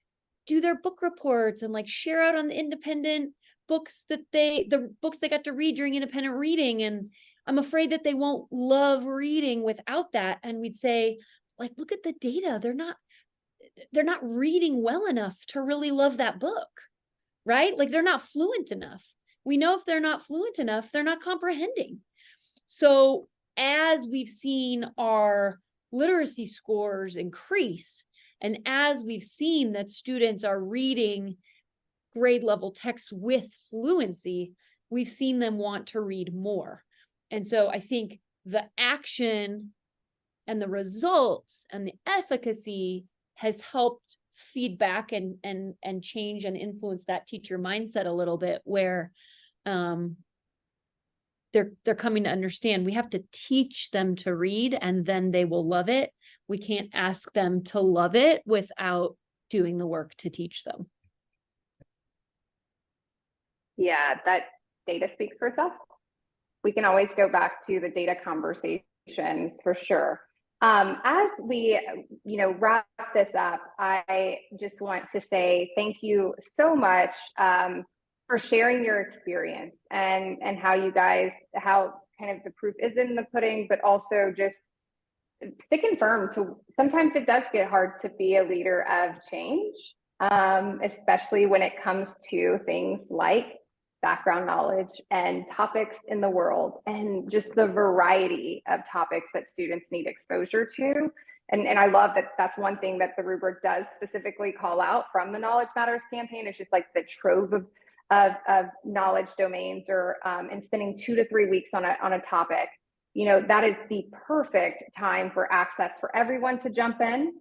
[SPEAKER 5] do their book reports and like share out on the independent books that the books they got to read during independent reading? And I'm afraid that they won't love reading without that. And we'd say, like, look at the data. They're not reading well enough to really love that book, right? Like they're not fluent enough. We know if they're not fluent enough, they're not comprehending. So as we've seen our literacy scores increase, and as we've seen that students are reading grade level text with fluency, we've seen them want to read more. And so I think the action and the results and the efficacy has helped feedback and change and influence that teacher mindset a little bit, where they're coming to understand we have to teach them to read and then they will love it. We can't ask them to love it without doing the work to teach them.
[SPEAKER 2] Yeah, that data speaks for itself. We can always go back to the data conversations for sure. As we, wrap this up, I just want to say thank you so much for sharing your experience and how kind of the proof is in the pudding, but also just sticking firm to, sometimes it does get hard to be a leader of change, especially when it comes to things like background knowledge and topics in the world and just the variety of topics that students need exposure to. And I love that that's one thing that the rubric does specifically call out from the Knowledge Matters campaign. It's just like the trove of knowledge domains, or and spending 2 to 3 weeks on a topic. That is the perfect time for access for everyone to jump in,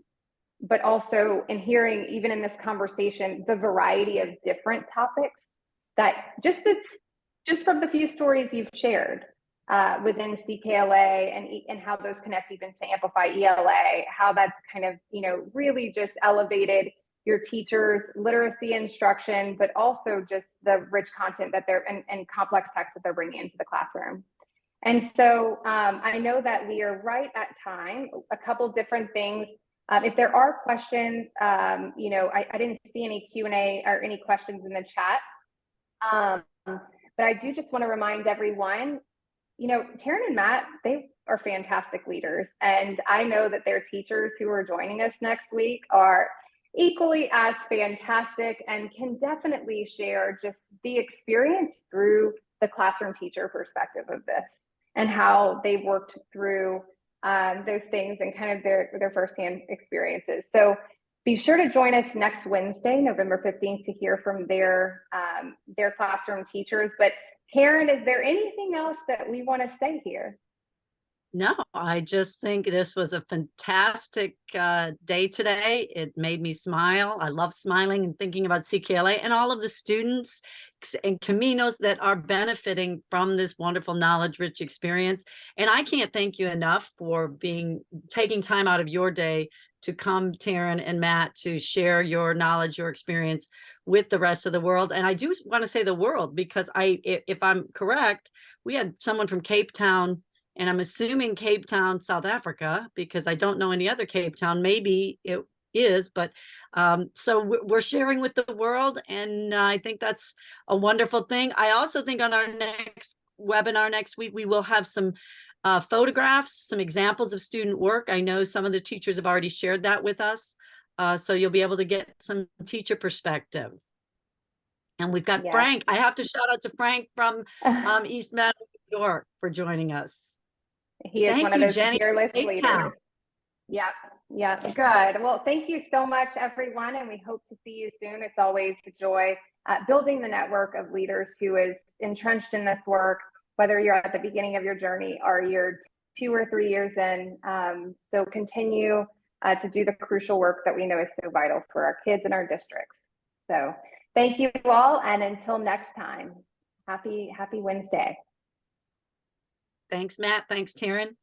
[SPEAKER 2] but also in hearing, even in this conversation, the variety of different topics that just from the few stories you've shared within CKLA and how those connect even to Amplify ELA, how that's kind of, really just elevated your teachers' literacy instruction, but also just the rich content that and complex text that they're bringing into the classroom. And so I know that we are right at time. A couple different things. If there are questions, I didn't see any Q&A or any questions in the chat. But I do just want to remind everyone, Taryn and Matt, they are fantastic leaders. And I know that their teachers who are joining us next week are equally as fantastic and can definitely share just the experience through the classroom teacher perspective of this and how they've worked through those things and kind of their firsthand experiences. So be sure to join us next Wednesday, November 15th, to hear from their classroom teachers. But Taryn, is there anything else that we want to say here?
[SPEAKER 3] No, I just think this was a fantastic day today. It made me smile. I love smiling and thinking about CKLA and all of the students and Caminos that are benefiting from this wonderful knowledge-rich experience. And I can't thank you enough for taking time out of your day to come, Taryn and Matt, to share your knowledge, your experience with the rest of the world. And I do want to say the world, because if I'm correct, we had someone from Cape Town, and I'm assuming Cape Town, South Africa, because I don't know any other Cape Town. Maybe it is, but so we're sharing with the world, and I think that's a wonderful thing. I also think on our next webinar next week, we will have some photographs, some examples of student work. I know some of the teachers have already shared that with us, so you'll be able to get some teacher perspective. And we've got Frank. I have to shout out to Frank from East Meadow, New York, for joining us.
[SPEAKER 2] He is one of those fearless leaders.
[SPEAKER 3] Town.
[SPEAKER 2] Yeah, good. Well, thank you so much, everyone, and we hope to see you soon. It's always a joy building the network of leaders who is entrenched in this work, whether you're at the beginning of your journey or you're 2 or 3 years in. So continue to do the crucial work that we know is so vital for our kids and our districts. So thank you all, and until next time, happy Wednesday.
[SPEAKER 3] Thanks, Matt. Thanks, Taryn.